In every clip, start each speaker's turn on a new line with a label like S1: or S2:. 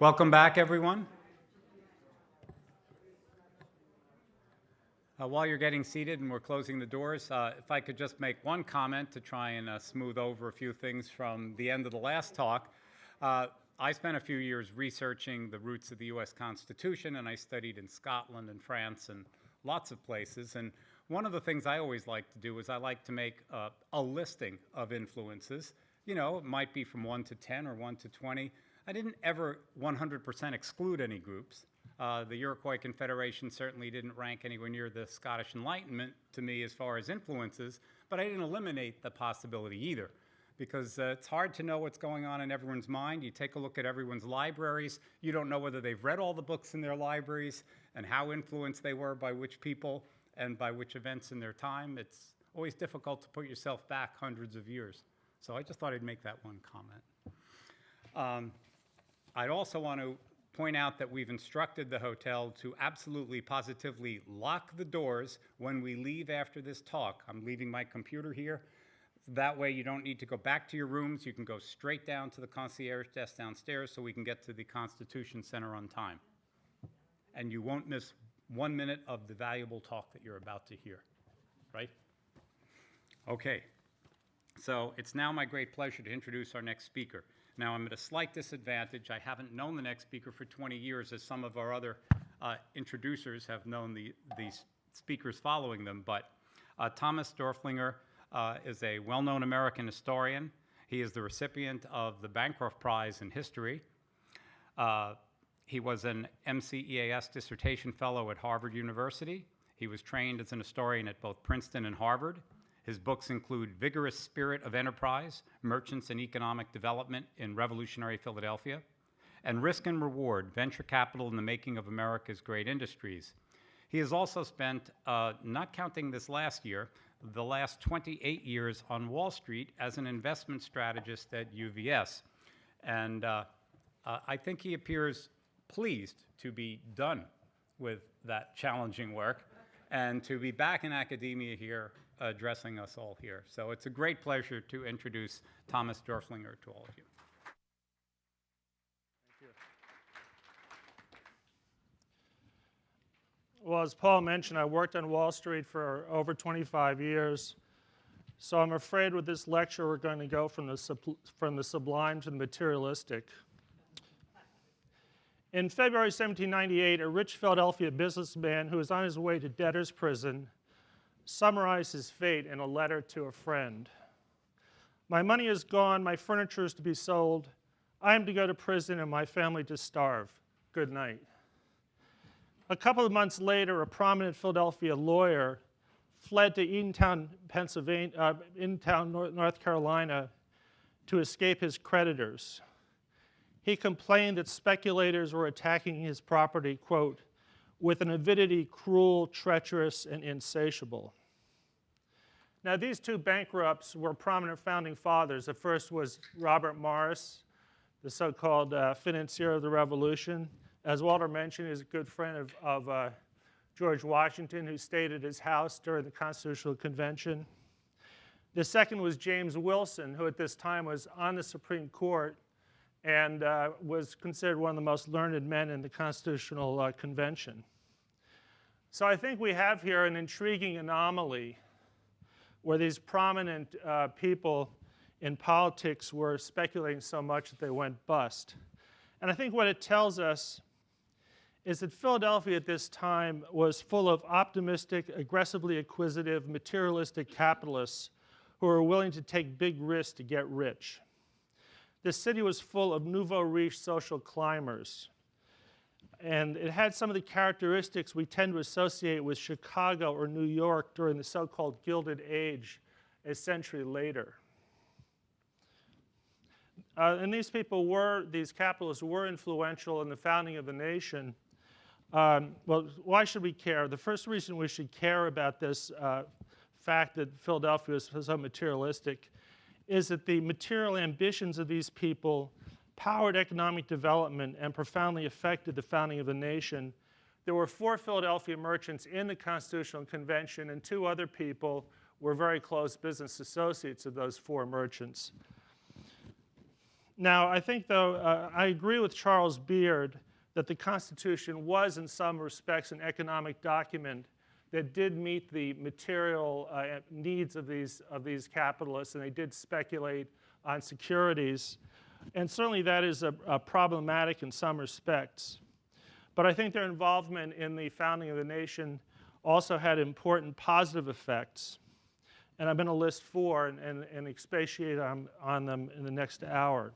S1: Welcome back, everyone. While you're getting seated and we're closing the doors, if I could just make one comment to try and smooth over a few things from the end of the last talk. I spent a few years researching the roots of the U.S. Constitution, and I studied in Scotland and France and lots of places. And one of the things I always like to do is I like to make a listing of influences. You know, it might be from 1 to 10 or 1 to 20. I didn't ever 100% exclude any groups. The Iroquois Confederation certainly didn't rank anywhere near the Scottish Enlightenment to me as far as influences, but I didn't eliminate the possibility either, because it's hard to know what's going on in everyone's mind. You take a look at everyone's libraries, you don't know whether they've read all the books in their libraries and how influenced they were by which people and by which events in their time. It's always difficult to put yourself back hundreds of years. So I just thought I'd make that one comment. I'd also want to point out that we've instructed the hotel to absolutely, positively lock the doors when we leave after this talk. I'm leaving my computer here. That way you don't need to go back to your rooms. You can go straight down to the concierge desk downstairs so we can get to the Constitution Center on time. And you won't miss 1 minute of the valuable talk that you're about to hear, right? Okay, so it's now my great pleasure to introduce our next speaker. Now, I'm at a slight disadvantage. I haven't known the next speaker for 20 years, as some of our other introducers have known these speakers following them. But Thomas Dorflinger is a well-known American historian. He is the recipient of the Bancroft Prize in History. He was an MCEAS dissertation fellow at Harvard University. He was trained as an historian at both Princeton and Harvard. His books include Vigorous Spirit of Enterprise, Merchants and Economic Development in Revolutionary Philadelphia, and Risk and Reward, Venture Capital in the Making of America's Great Industries. He has also spent, not counting this last year, the last 28 years on Wall Street as an investment strategist at UVS. And I think he appears pleased to be done with that challenging work and to be back in academia here addressing us all here. So it's a great pleasure to introduce Thomas Dorflinger to all of you.
S2: Thank you. Well, as Paul mentioned, I worked on Wall Street for over 25 years. So I'm afraid with this lecture, we're going to go from the sublime to the materialistic. In February 1798, a rich Philadelphia businessman who was on his way to debtor's prison summarized his fate in a letter to a friend. My money is gone, my furniture is to be sold, I am to go to prison and my family to starve. Good night. A couple of months later, a prominent Philadelphia lawyer fled to Eatontown, North Carolina to escape his creditors. He complained that speculators were attacking his property, quote, with an avidity cruel, treacherous, and insatiable. Now, these two bankrupts were prominent founding fathers. The first was Robert Morris, the so-called financier of the Revolution. As Walter mentioned, he's a good friend of George Washington, who stayed at his house during the Constitutional Convention. The second was James Wilson, who at this time was on the Supreme Court and was considered one of the most learned men in the Constitutional Convention. So I think we have here an intriguing anomaly where these prominent people in politics were speculating so much that they went bust. And I think what it tells us is that Philadelphia at this time was full of optimistic, aggressively acquisitive, materialistic capitalists who were willing to take big risks to get rich. This city was full of nouveau riche social climbers. And it had some of the characteristics we tend to associate with Chicago or New York during the so-called Gilded Age a century later. And these capitalists were influential in the founding of the nation. Well, why should we care? The first reason we should care about this fact that Philadelphia is so materialistic is that the material ambitions of these people powered economic development and profoundly affected the founding of the nation. There were 4 Philadelphia merchants in the Constitutional Convention, and 2 other people were very close business associates of those 4 merchants. Now, I think, though, I agree with Charles Beard that the Constitution was, in some respects, an economic document that did meet the material needs of these capitalists, and they did speculate on securities. And certainly that is problematic in some respects. But I think their involvement in the founding of the nation also had important positive effects. And I'm going to list four and expatiate on them in the next hour.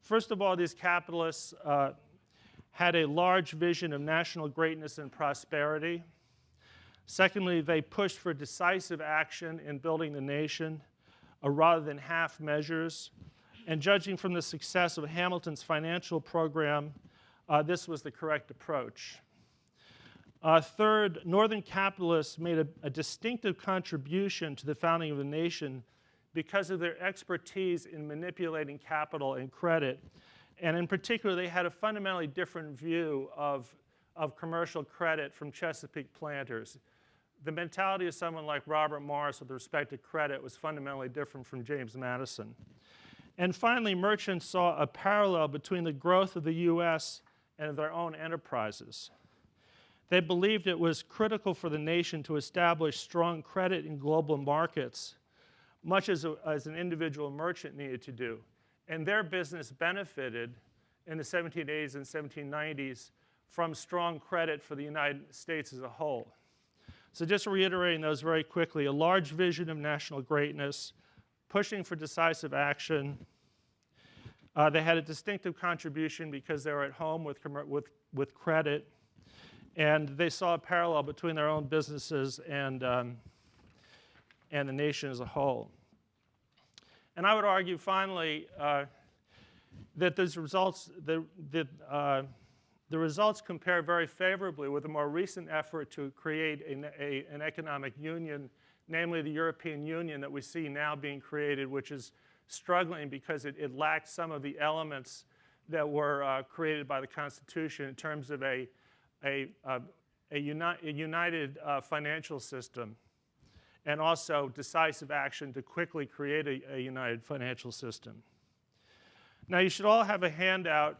S2: First of all, these capitalists had a large vision of national greatness and prosperity. Secondly, they pushed for decisive action in building the nation rather than half measures. And judging from the success of Hamilton's financial program, this was the correct approach. Third, Northern capitalists made a distinctive contribution to the founding of the nation because of their expertise in manipulating capital and credit. And in particular, they had a fundamentally different view of commercial credit from Chesapeake planters. The mentality of someone like Robert Morris with respect to credit was fundamentally different from James Madison. And finally, merchants saw a parallel between the growth of the U.S. and their own enterprises. They believed it was critical for the nation to establish strong credit in global markets, much as an individual merchant needed to do. And their business benefited in the 1780s and 1790s from strong credit for the United States as a whole. So just reiterating those very quickly, a large vision of national greatness, pushing for decisive action. They had a distinctive contribution because they were at home with credit, and they saw a parallel between their own businesses and the nation as a whole. And I would argue, finally, that those results, the results compare very favorably with a more recent effort to create an economic union, namely the European Union that we see now being created, which is struggling because it lacks some of the elements that were created by the Constitution in terms of a united financial system and also decisive action to quickly create a united financial system. Now, you should all have a handout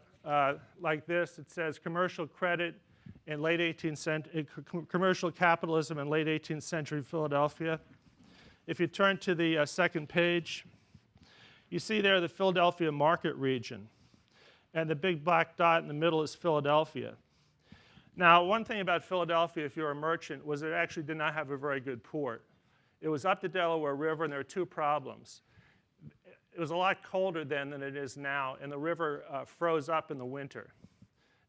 S2: like this. It says commercial credit in late 18th century, commercial capitalism in late 18th century Philadelphia. If you turn to the second page, you see there the Philadelphia market region. And the big black dot in the middle is Philadelphia. Now, one thing about Philadelphia, if you're a merchant, was it actually did not have a very good port. It was up the Delaware River, and there were two problems. It was a lot colder then than it is now, and the river froze up in the winter.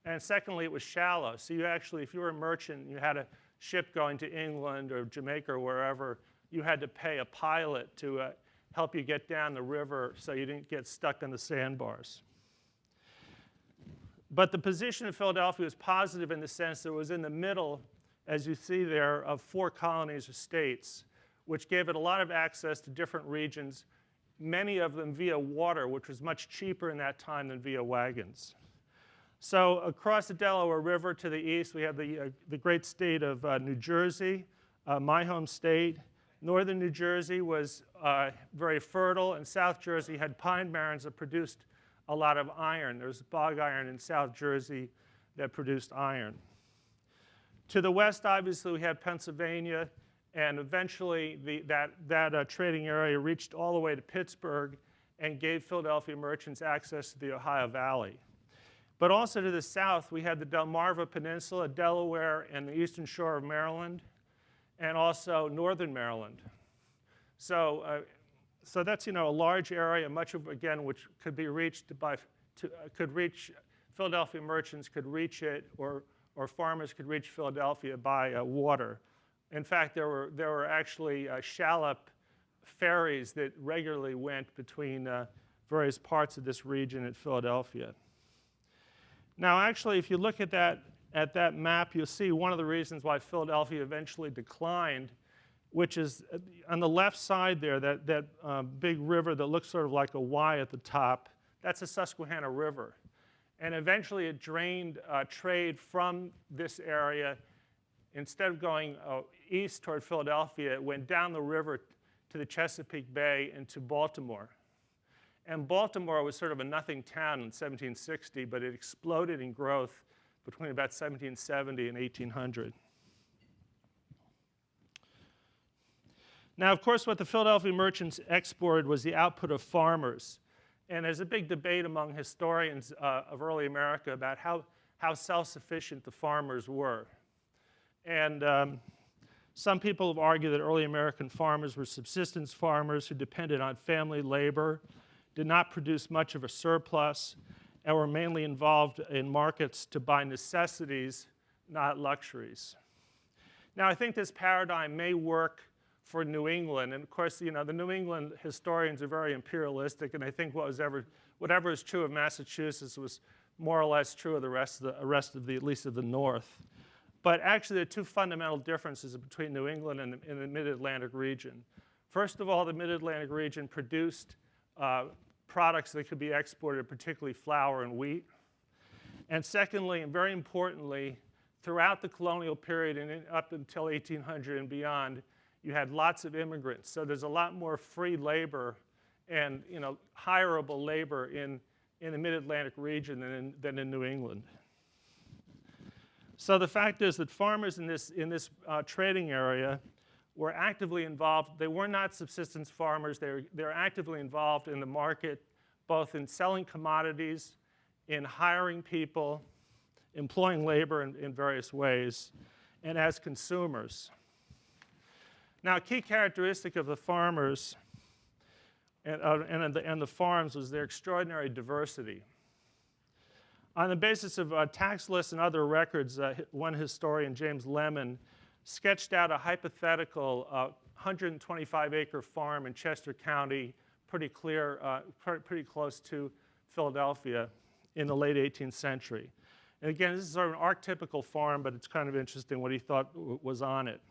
S2: And secondly, it was shallow. So you actually, if you were a merchant and you had a ship going to England or Jamaica or wherever, you had to pay a pilot to help you get down the river so you didn't get stuck on the sandbars. But the position of Philadelphia was positive in the sense that it was in the middle, as you see there, of 4 colonies or states, which gave it a lot of access to different regions, many of them via water, which was much cheaper in that time than via wagons. So across the Delaware River to the east, we have the great state of New Jersey, my home state. Northern New Jersey was very fertile, and South Jersey had pine barrens that produced a lot of iron. There's bog iron in South Jersey that produced iron. To the west, obviously, we had Pennsylvania, and eventually that trading area reached all the way to Pittsburgh and gave Philadelphia merchants access to the Ohio Valley. But also to the south, we had the Delmarva Peninsula, Delaware, and the eastern shore of Maryland, and also northern Maryland. So that's, a large area, much of, again, which could be reached Philadelphia merchants could reach it, or farmers could reach Philadelphia by water. In fact, there were actually shallop ferries that regularly went between various parts of this region at Philadelphia. Now, actually, if you look at that map, you'll see one of the reasons why Philadelphia eventually declined, which is on the left side there, that big river that looks sort of like a Y at the top. That's the Susquehanna River. And eventually it drained trade from this area. Instead of going east toward Philadelphia, it went down the river to the Chesapeake Bay and to Baltimore. And Baltimore was sort of a nothing town in 1760, but it exploded in growth between about 1770 and 1800. Now, of course, what the Philadelphia merchants exported was the output of farmers. And there's a big debate among historians of early America about how self-sufficient the farmers were. And some people have argued that early American farmers were subsistence farmers who depended on family labor, did not produce much of a surplus, and were mainly involved in markets to buy necessities, not luxuries. Now, I think this paradigm may work for New England, and of course, the New England historians are very imperialistic, and I think whatever is true of Massachusetts was more or less true of the rest of the at least of the North. But actually, there are two fundamental differences between New England and the Mid-Atlantic region. First of all, the Mid-Atlantic region produced products that could be exported, particularly flour and wheat. And secondly, and very importantly, throughout the colonial period and up until 1800 and beyond, you had lots of immigrants. So there's a lot more free labor and hireable labor in the Mid-Atlantic region than in New England. So the fact is that farmers in this trading area were actively involved. They were not subsistence farmers. They're actively involved in the market, both in selling commodities, in hiring people, employing labor in various ways, and as consumers. Now, a key characteristic of the farmers and the farms was their extraordinary diversity. On the basis of tax lists and other records, one historian, James Lemon, sketched out a hypothetical 125-acre farm in Chester County, pretty close to Philadelphia in the late 18th century. And again, this is sort of an archetypical farm, but it's kind of interesting what he thought was on it.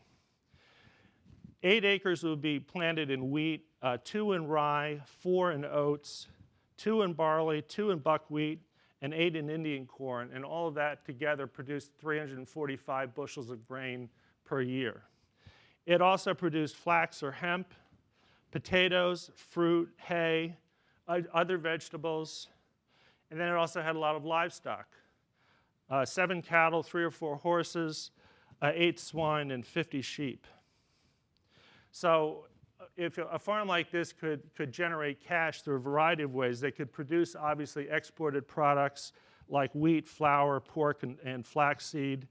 S2: 8 acres would be planted in wheat, 2 in rye, 4 in oats, 2 in barley, 2 in buckwheat, and 8 in Indian corn, and all of that together produced 345 bushels of grain per year. It also produced flax or hemp, potatoes, fruit, hay, other vegetables, and then it also had a lot of livestock. 7 cattle, 3 or 4 horses, 8 swine, and 50 sheep. So if a farm like this could generate cash through a variety of ways, they could produce, obviously, exported products like wheat, flour, pork, and flaxseed.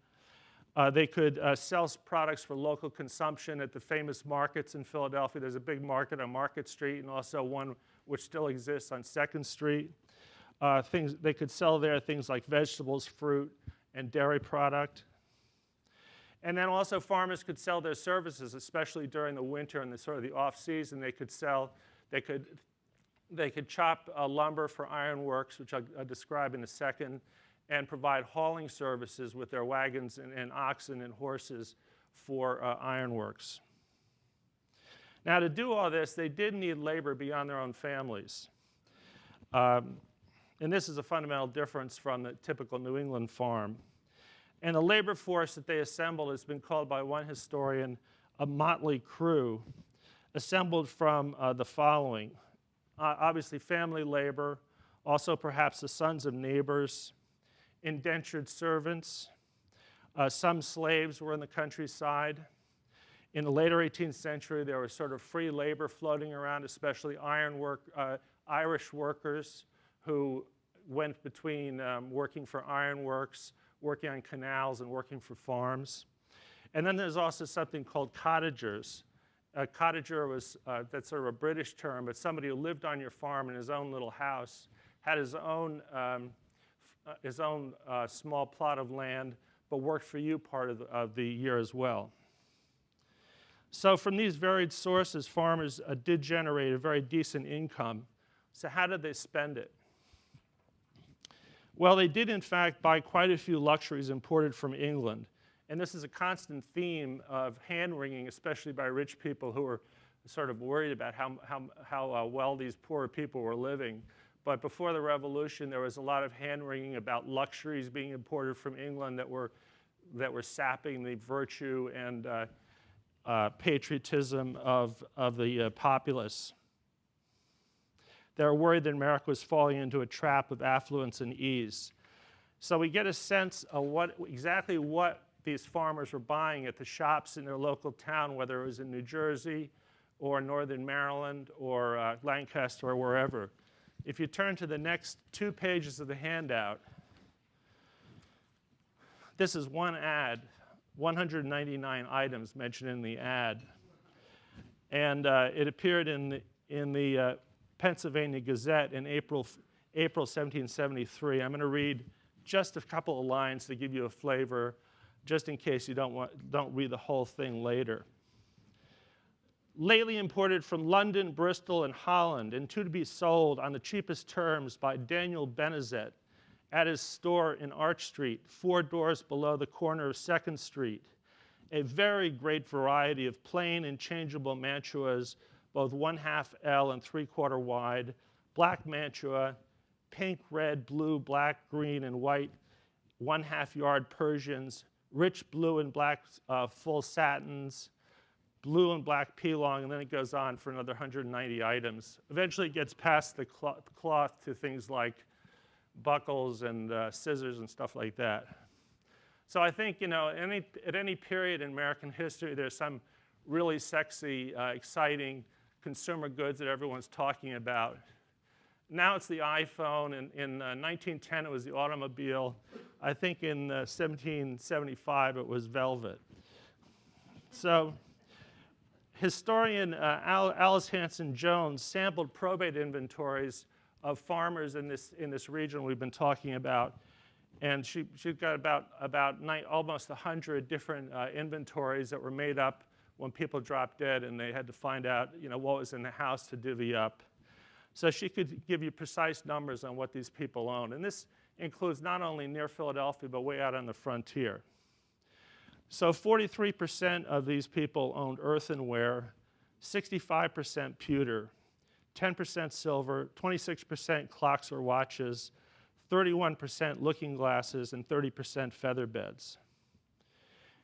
S2: They could sell products for local consumption at the famous markets in Philadelphia. There's a big market on Market Street and also one which still exists on 2nd Street. They could sell there things like vegetables, fruit, and dairy product. And then also farmers could sell their services, especially during the winter and the off-season. They could chop lumber for ironworks, which I'll describe in a second, and provide hauling services with their wagons and oxen and horses for ironworks. Now, to do all this, they did need labor beyond their own families. And this is a fundamental difference from the typical New England farm. And the labor force that they assembled has been called by one historian a motley crew, assembled from the following. Obviously, family labor, also perhaps the sons of neighbors, indentured servants. Some slaves were in the countryside. In the later 18th century, there was sort of free labor floating around, especially Irish workers who went between working for ironworks, working on canals, and working for farms. And then there's also something called cottagers. A cottager was, that's sort of a British term, but somebody who lived on your farm in his own little house, had his own small plot of land, but worked for you part of the year as well. So from these varied sources, farmers did generate a very decent income. So how did they spend it? Well, they did, in fact, buy quite a few luxuries imported from England. And this is a constant theme of hand-wringing, especially by rich people who were sort of worried about how well these poor people were living. But before the Revolution, there was a lot of hand-wringing about luxuries being imported from England that were sapping the virtue and patriotism of the populace. They were worried that America was falling into a trap of affluence and ease. So we get a sense of exactly what these farmers were buying at the shops in their local town, whether it was in New Jersey or northern Maryland or Lancaster or wherever. If you turn to the next 2 pages of the handout, this is one ad, 199 items mentioned in the ad. And it appeared in the Pennsylvania Gazette in April 1773. I'm going to read just a couple of lines to give you a flavor, just in case you don't read the whole thing later. Lately imported from London, Bristol, and Holland, and to be sold on the cheapest terms by Daniel Benezet at his store in Arch Street, 4 doors below the corner of 2nd Street. A very great variety of plain and changeable mantuas, both 1/2 L and 3/4 wide, black mantua, pink, red, blue, black, green, and white 1/2 yard Persians, rich blue and black full satins, blue and black P-long, and then it goes on for another 190 items. Eventually it gets past the cloth to things like buckles and scissors and stuff like that. So I think, at any period in American history, there's some really sexy, exciting consumer goods that everyone's talking about. Now it's the iPhone. In 1910, it was the automobile. I think in 1775, it was velvet. So historian Alice Hanson Jones sampled probate inventories of farmers in this region we've been talking about. And she got almost 100 different inventories that were made up when people dropped dead, and they had to find out what was in the house to divvy up. So she could give you precise numbers on what these people owned. And this includes not only near Philadelphia, but way out on the frontier. So 43% of these people owned earthenware, 65% pewter, 10% silver, 26% clocks or watches, 31% looking glasses, and 30% feather beds.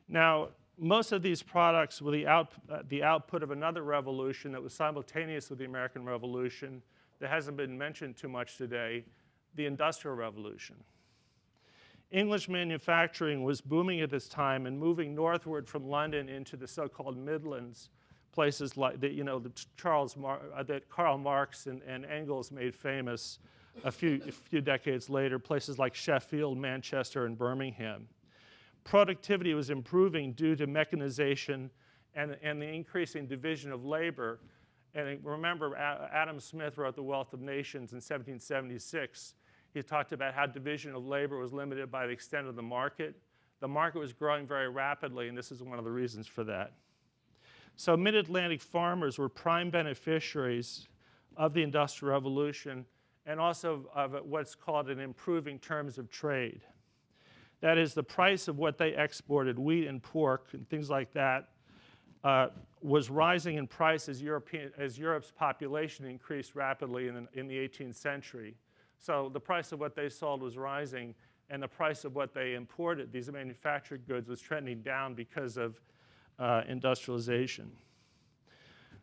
S2: Now, most of these products were the output of another revolution that was simultaneous with the American Revolution that hasn't been mentioned too much today, the Industrial Revolution. English manufacturing was booming at this time and moving northward from London into the so-called Midlands, places like that Karl Marx and Engels made famous a few decades later, places like Sheffield, Manchester, and Birmingham. Productivity was improving due to mechanization and the increasing division of labor. And remember, Adam Smith wrote The Wealth of Nations in 1776. He talked about how division of labor was limited by the extent of the market. The market was growing very rapidly, and this is one of the reasons for that. So mid-Atlantic farmers were prime beneficiaries of the Industrial Revolution and also of what's called an improving terms of trade. That is, the price of what they exported, wheat and pork and things like that, was rising in price as Europe's population increased rapidly in the 18th century. So the price of what they sold was rising, and the price of what they imported, these manufactured goods, was trending down because of industrialization.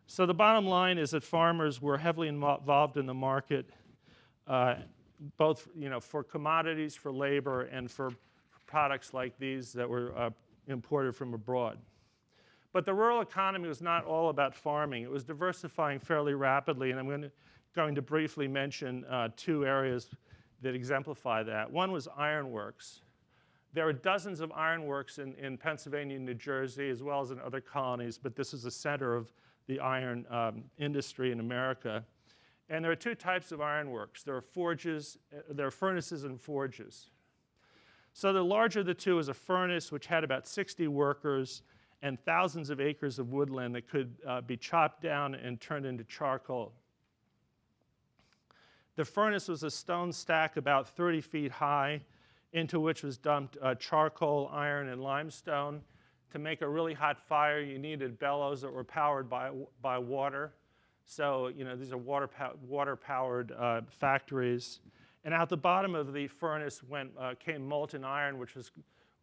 S2: So the bottom line is that farmers were heavily involved in the market, both for commodities, for labor, and for products like these that were imported from abroad. But the rural economy was not all about farming. It was diversifying fairly rapidly, and I'm going to briefly mention 2 areas that exemplify that. One was ironworks. There are dozens of ironworks in Pennsylvania and New Jersey, as well as in other colonies, but this is the center of the iron industry in America. And there are 2 types of ironworks. There are furnaces and forges. So the larger of the 2 is a furnace, which had about 60 workers and thousands of acres of woodland that could be chopped down and turned into charcoal. The furnace was a stone stack about 30 feet high, into which was dumped charcoal, iron, and limestone. To make a really hot fire, you needed bellows that were powered by water. So these are water-powered factories. And out the bottom of the furnace came molten iron, which was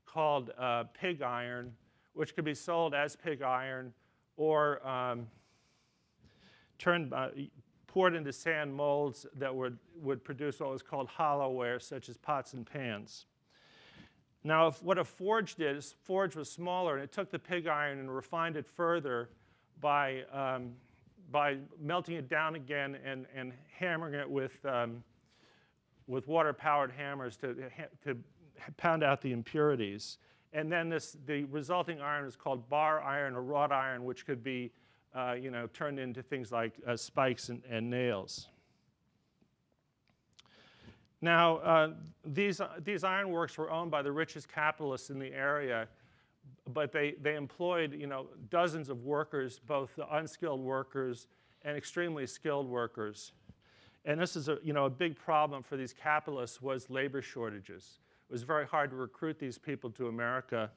S2: called pig iron, which could be sold as pig iron or poured into sand molds that would produce what was called hollowware, such as pots and pans. Now, what a forge did is forge was smaller, and it took the pig iron and refined it further by melting it down again and hammering it with water-powered hammers to pound out the impurities. And then the resulting iron is called bar iron or wrought iron, which could be turned into things like spikes and nails. Now, these ironworks were owned by the richest capitalists in the area, but they employed dozens of workers, both unskilled workers and extremely skilled workers. And this is a big problem for these capitalists was labor shortages. It was very hard to recruit these people to America.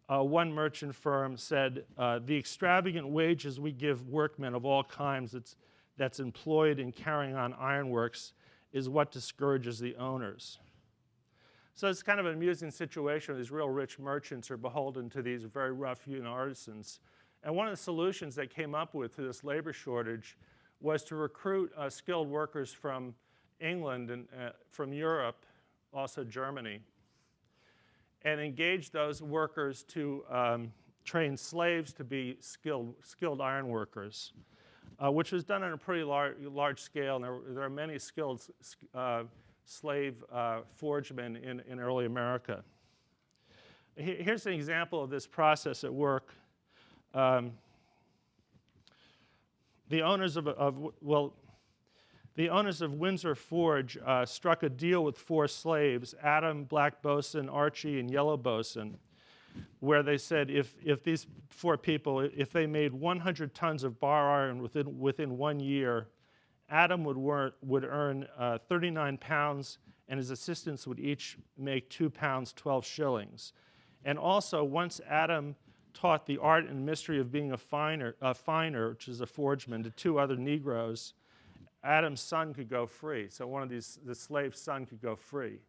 S2: One merchant firm said, the extravagant wages we give workmen of all kinds that's employed in carrying on ironworks is what discourages the owners. So it's kind of an amusing situation where these real rich merchants are beholden to these very rough hewn artisans. And one of the solutions they came up with to this labor shortage was to recruit skilled workers from England and from Europe, also Germany, and engage those workers to train slaves to be skilled iron workers, which was done on a pretty large scale. And there are many skilled slave forgemen in early America. Here's an example of this process at work. The owners of Windsor Forge struck a deal with 4 slaves, Adam, Black Bosun, Archie, and Yellow Bosun, where they said if these 4 people, if they made 100 tons of bar iron within 1 year, Adam would earn 39 pounds, and his assistants would each make 2 pounds, 12 shillings. And also, once Adam taught the art and mystery of being a finer, which is a forgeman, to 2 other Negroes, Adam's son could go free. So the slave's son could go free.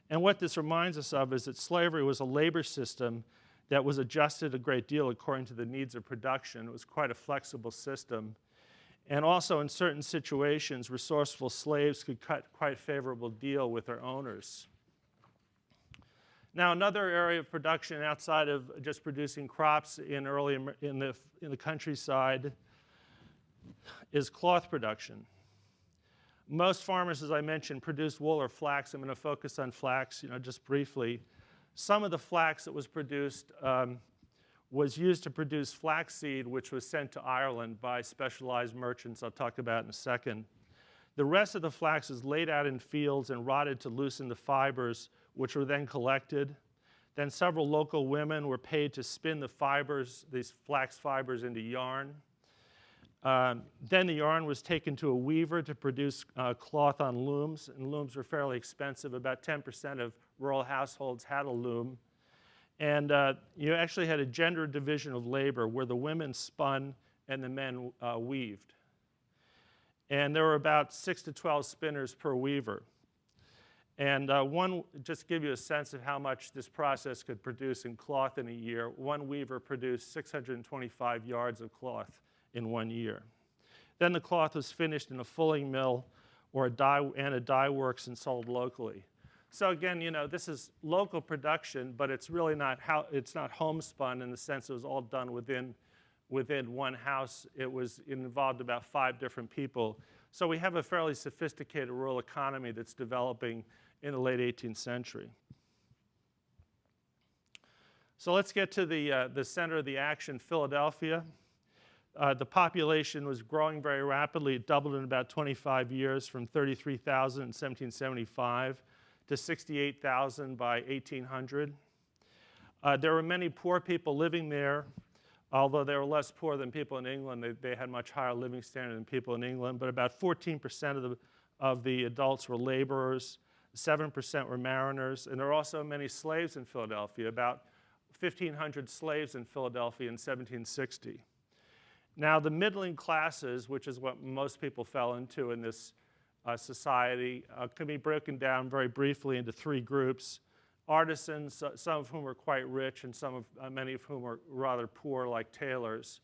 S2: And what this reminds us of is that slavery was a labor system that was adjusted a great deal according to the needs of production. It was quite a flexible system. And also in certain situations, resourceful slaves could cut quite a favorable deal with their owners. Now, another area of production outside of just producing crops in the countryside is cloth production. Most farmers, as I mentioned, produce wool or flax. I'm going to focus on flax, just briefly. Some of the flax that was produced was used to produce flaxseed, which was sent to Ireland by specialized merchants I'll talk about in a second. The rest of the flax is laid out in fields and rotted to loosen the fibers, which were then collected. Then several local women were paid to spin the fibers, these flax fibers, into yarn. Then the yarn was taken to a weaver to produce cloth on looms, and looms were fairly expensive. About 10% of rural households had a loom. And you actually had a gender division of labor where the women spun and the men weaved. And there were about 6 to 12 spinners per weaver. And just to give you a sense of how much this process could produce in cloth in a year, one weaver produced 625 yards of cloth in 1 year. Then the cloth was finished in a fulling mill or a dye works and sold locally. So again, this is local production, but it's really not homespun in the sense it was all done within one house. It involved about 5 different people. So we have a fairly sophisticated rural economy that's developing in the late 18th century. So let's get to the center of the action, Philadelphia. The population was growing very rapidly. It doubled in about 25 years, from 33,000 in 1775 to 68,000 by 1800. There were many poor people living there, although they were less poor than people in England. They had much higher living standard than people in England, but about 14% of the adults were laborers, 7% were mariners, and there were also many slaves in Philadelphia, about 1,500 slaves in Philadelphia in 1760. Now, the middling classes, which is what most people fell into in this society, can be broken down very briefly into 3 groups. Artisans, some of whom were quite rich, and many of whom were rather poor, like tailors.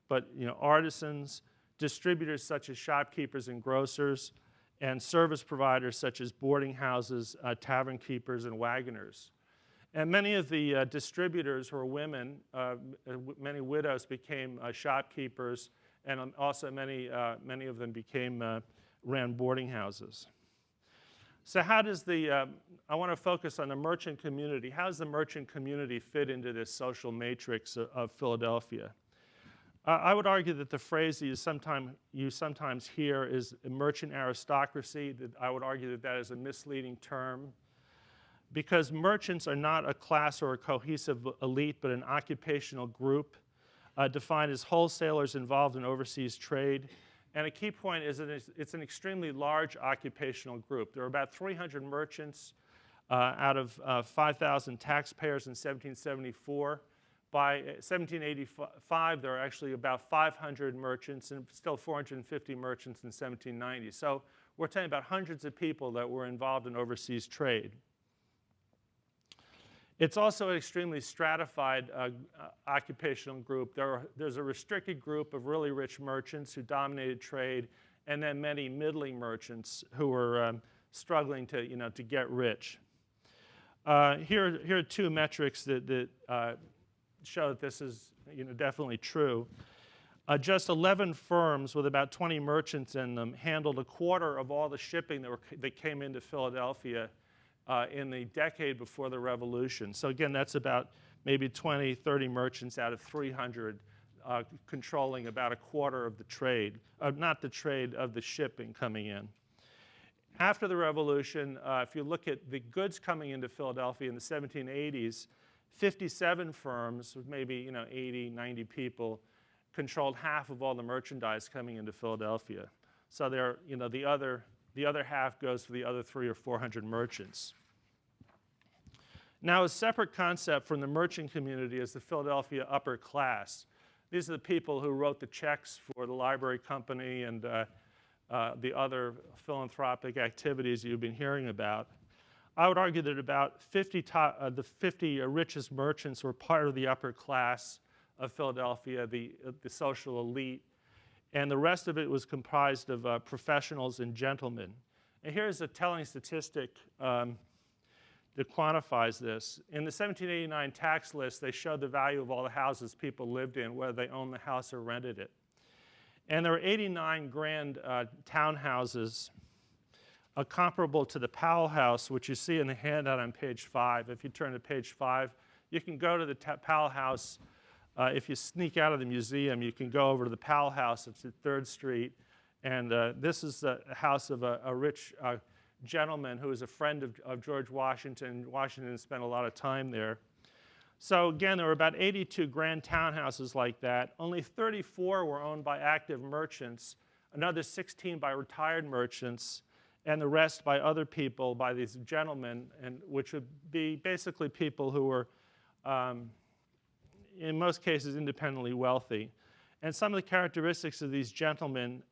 S2: But artisans, distributors such as shopkeepers and grocers, and service providers such as boarding houses, tavern keepers, and wagoners. And many of the distributors were women. Many widows became shopkeepers, and also many of them ran boarding houses. So how does I want to focus on the merchant community. How does the merchant community fit into this social matrix of Philadelphia? I would argue that the phrase that you sometimes hear is merchant aristocracy. I would argue that that is a misleading term, because merchants are not a class or a cohesive elite, but an occupational group defined as wholesalers involved in overseas trade. And a key point is that it's an extremely large occupational group. There are about 300 merchants out of 5,000 taxpayers in 1774. By 1785, there are actually about 500 merchants and still 450 merchants in 1790. So we're talking about hundreds of people that were involved in overseas trade. It's also an extremely stratified occupational group. There's a restricted group of really rich merchants who dominated trade, and then many middling merchants who were struggling to get rich. Here are two metrics that show that this is definitely true. Just 11 firms with about 20 merchants in them handled a quarter of all the shipping that came into Philadelphia in the decade before the Revolution. So again, that's about maybe 20, 30 merchants out of 300 controlling about a quarter of the trade, not the trade, of the shipping coming in. After the Revolution, if you look at the goods coming into Philadelphia in the 1780s, 57 firms with maybe 80, 90 people controlled half of all the merchandise coming into Philadelphia. So the other half goes to the other 300 or 400 merchants. Now, a separate concept from the merchant community is the Philadelphia upper class. These are the people who wrote the checks for the library company and the other philanthropic activities you've been hearing about. I would argue that about the 50 richest merchants were part of the upper class of Philadelphia, the social elite, and the rest of it was comprised of professionals and gentlemen. And here's a telling statistic that quantifies this. In the 1789 tax list, they showed the value of all the houses people lived in, whether they owned the house or rented it. And there were 89 grand townhouses comparable to the Powell House, which you see in the handout on page 5. If you turn to page 5, you can go to the Powell House. If you sneak out of the museum, you can go over to the Powell House. It's at 3rd Street. And this is the house of a rich gentleman who was a friend of George Washington. Washington spent a lot of time there. So again, there were about 82 grand townhouses like that. Only 34 were owned by active merchants, another 16 by retired merchants, and the rest by other people, by these gentlemen, and which would be basically people who were, in most cases, independently wealthy. And some of the characteristics of these gentlemen,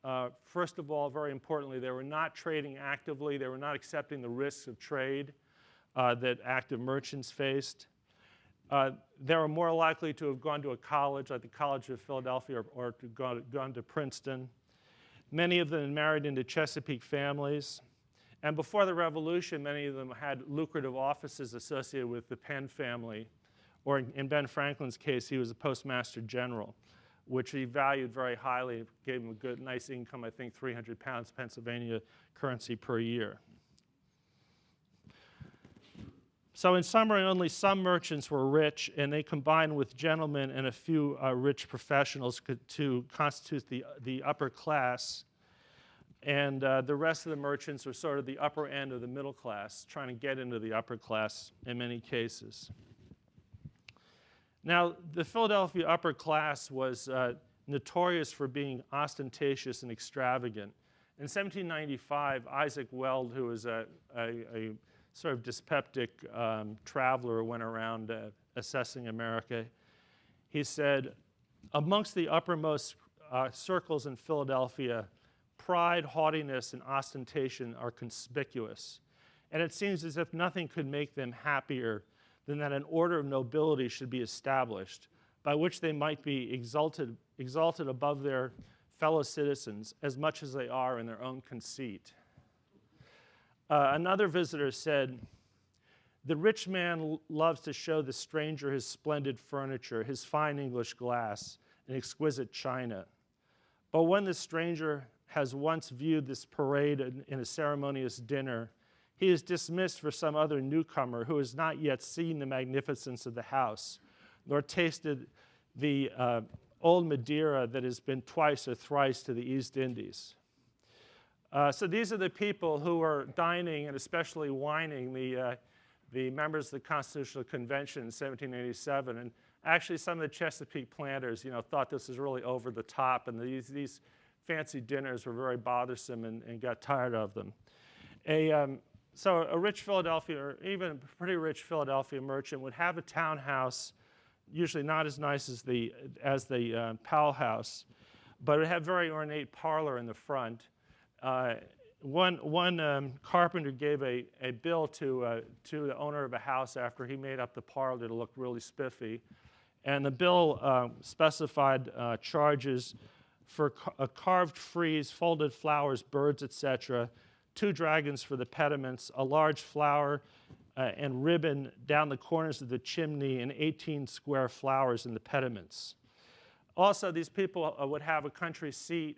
S2: first of all, very importantly, they were not trading actively. They were not accepting the risks of trade that active merchants faced. They were more likely to have gone to a college, like the College of Philadelphia, or to gone to Princeton. Many of them married into Chesapeake families. And before the Revolution, many of them had lucrative offices associated with the Penn family. Or in Ben Franklin's case, he was a postmaster general, which he valued very highly, gave him a good, nice income, I think 300 pounds Pennsylvania currency per year. So in summary, only some merchants were rich, and they combined with gentlemen and a few rich professionals to constitute the upper class. And the rest of the merchants were sort of the upper end of the middle class, trying to get into the upper class in many cases. Now, the Philadelphia upper class was notorious for being ostentatious and extravagant. In 1795, Isaac Weld, who was a sort of dyspeptic traveler, went around assessing America. He said, amongst the uppermost circles in Philadelphia, pride, haughtiness, and ostentation are conspicuous. And it seems as if nothing could make them happier than that an order of nobility should be established, by which they might be exalted above their fellow citizens as much as they are in their own conceit. Another visitor said, "The rich man loves to show the stranger his splendid furniture, his fine English glass, and exquisite china. But when the stranger has once viewed this parade in a ceremonious dinner, he is dismissed for some other newcomer who has not yet seen the magnificence of the house, nor tasted the old Madeira that has been twice or thrice to the East Indies." So these are the people who are dining and especially wining the members of the Constitutional Convention in 1787. And actually some of the Chesapeake planters, thought this was really over the top, and these fancy dinners were very bothersome and got tired of them. So a rich Philadelphia, or even a pretty rich Philadelphia merchant, would have a townhouse, usually not as nice as the Powell House, but it would have a very ornate parlor in the front. One carpenter gave a bill to the owner of a house after he made up the parlor to look really spiffy, and the bill specified charges for a carved frieze, folded flowers, birds, etc., 2 dragons for the pediments, a large flower and ribbon down the corners of the chimney, and 18 square flowers in the pediments. Also, these people would have a country seat.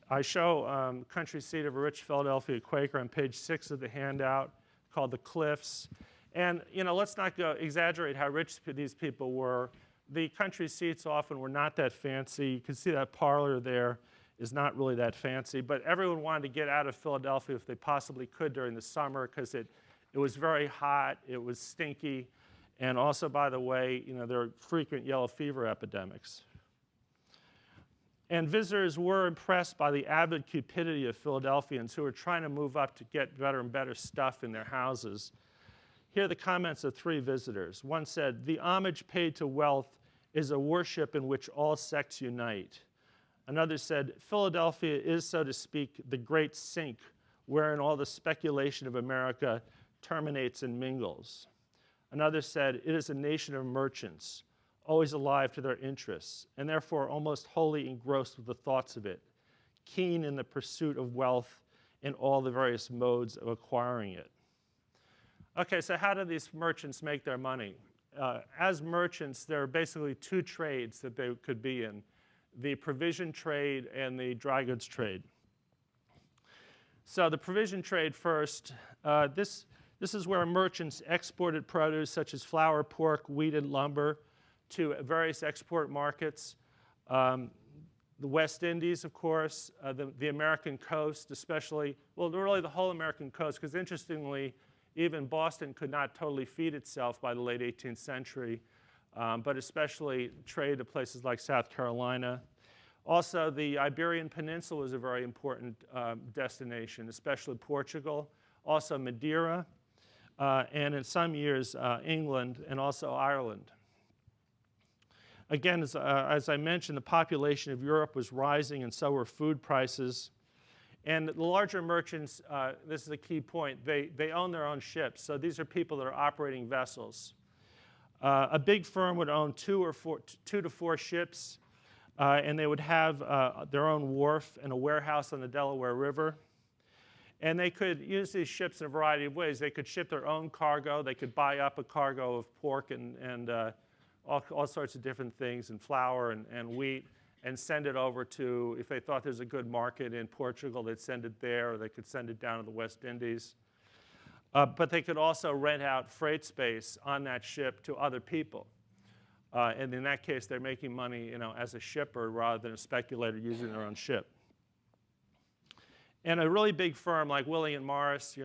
S2: I show country seat of a rich Philadelphia Quaker on page 6 of the handout, called the Cliffs. And let's not exaggerate how rich these people were. The country seats often were not that fancy. You can see that parlor there is not really that fancy, but everyone wanted to get out of Philadelphia if they possibly could during the summer, because it was very hot, it was stinky, and also, by the way, there are frequent yellow fever epidemics. And visitors were impressed by the avid cupidity of Philadelphians who were trying to move up to get better and better stuff in their houses. Here are the comments of 3 visitors. One said, "The homage paid to wealth is a worship in which all sects unite." Another said, "Philadelphia is, so to speak, the great sink wherein all the speculation of America terminates and mingles." Another said, "It is a nation of merchants, always alive to their interests, and therefore almost wholly engrossed with the thoughts of it, keen in the pursuit of wealth in all the various modes of acquiring it." Okay, so how do these merchants make their money? As merchants, there are basically 2 trades that they could be in: the provision trade and the dry goods trade. So the provision trade first, this is where merchants exported produce such as flour, pork, wheat, and lumber to various export markets. The West Indies, of course, the American coast, especially, well, really the whole American coast, because interestingly, even Boston could not totally feed itself by the late 18th century, but especially trade to places like South Carolina. Also, the Iberian Peninsula was a very important destination, especially Portugal. Also Madeira, and in some years, England and also Ireland. Again, as I mentioned, the population of Europe was rising, and so were food prices. And the larger merchants, this is a key point, they own their own ships. So these are people that are operating vessels. A big firm would own 2 to 4 ships, and they would have their own wharf and a warehouse on the Delaware River. And they could use these ships in a variety of ways. They could ship their own cargo. They could buy up a cargo of pork and all sorts of different things, and flour and wheat, and send it over to, if they thought there's a good market in Portugal, they'd send it there, or they could send it down to the West Indies. But they could also rent out freight space on that ship to other people. And in that case, they're making money, as a shipper rather than a speculator using their own ship. And a really big firm like William Morris,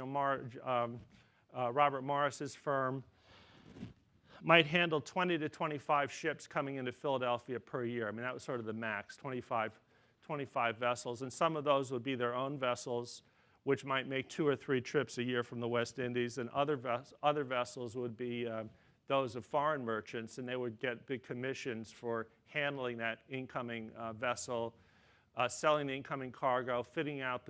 S2: Robert Morris's firm, might handle 20 to 25 ships coming into Philadelphia per year. I mean, that was sort of the max, 25 vessels. And some of those would be their own vessels, which might make 2 or 3 trips a year from the West Indies. And other vessels would be those of foreign merchants, and they would get big commissions for handling that incoming vessel, selling the incoming cargo, fitting out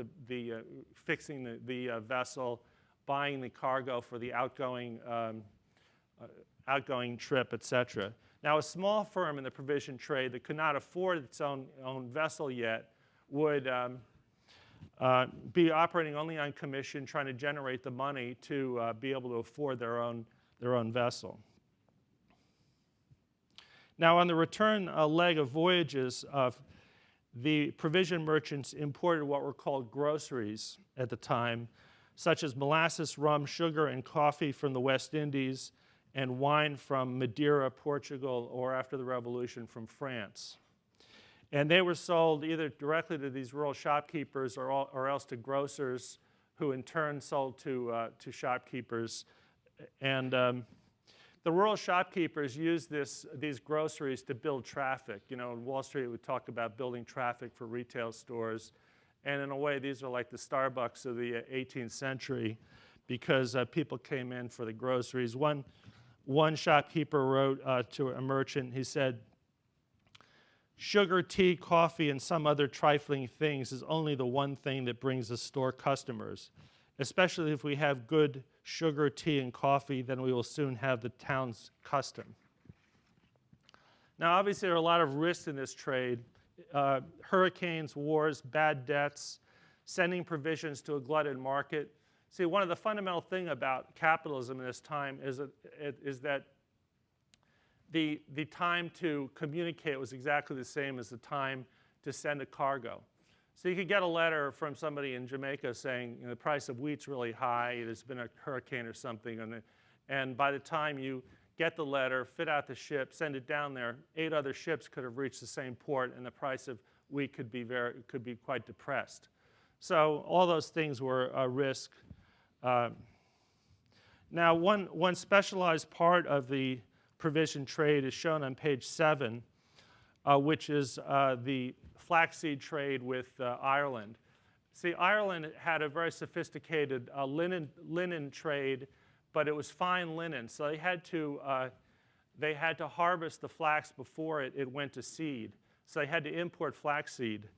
S2: fixing the vessel, buying the cargo for the outgoing trip, etc. Now, a small firm in the provision trade that could not afford its own vessel yet would be operating only on commission, trying to generate the money to be able to afford their own vessel. Now, on the return leg of voyages, the provision merchants imported what were called groceries at the time, such as molasses, rum, sugar, and coffee from the West Indies, and wine from Madeira, Portugal, or after the Revolution from France. And they were sold either directly to these rural shopkeepers or else to grocers, who in turn sold to shopkeepers. And the rural shopkeepers used these groceries to build traffic. You know, in Wall Street, we talk about building traffic for retail stores. And in a way, these are like the Starbucks of the 18th century, because people came in for the groceries. One shopkeeper wrote to a merchant, he said, "Sugar, tea, coffee, and some other trifling things is only the one thing that brings the store customers. Especially if we have good sugar, tea, and coffee, then we will soon have the town's custom." Now, obviously, there are a lot of risks in this trade. Hurricanes, wars, bad debts, sending provisions to a glutted market. See, one of the fundamental things about capitalism in this time is that the time to communicate was exactly the same as the time to send a cargo. So you could get a letter from somebody in Jamaica saying, you know, the price of wheat's really high, there's been a hurricane or something, and by the time you get the letter, fit out the ship, send it down there, 8 other ships could have reached the same port, and the price of wheat could be quite depressed. So all those things were a risk. Now, one specialized part of the provision trade is shown on page 7, which is the flaxseed trade with Ireland. See, Ireland had a very sophisticated linen trade, but it was fine linen, so they had to harvest the flax before it went to seed. So they had to import flaxseed.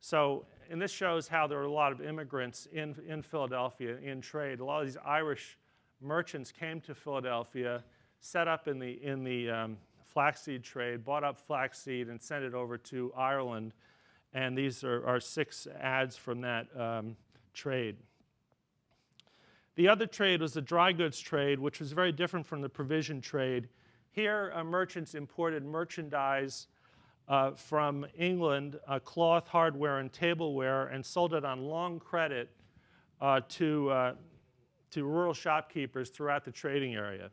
S2: So, and this shows how there were a lot of immigrants in Philadelphia in trade. A lot of these Irish merchants came to Philadelphia, set up in the flaxseed trade, bought up flaxseed, and sent it over to Ireland. And these are 6 ads from that trade. The other trade was the dry goods trade, which was very different from the provision trade. Here, merchants imported merchandise from England, cloth, hardware, and tableware, and sold it on long credit to rural shopkeepers throughout the trading area.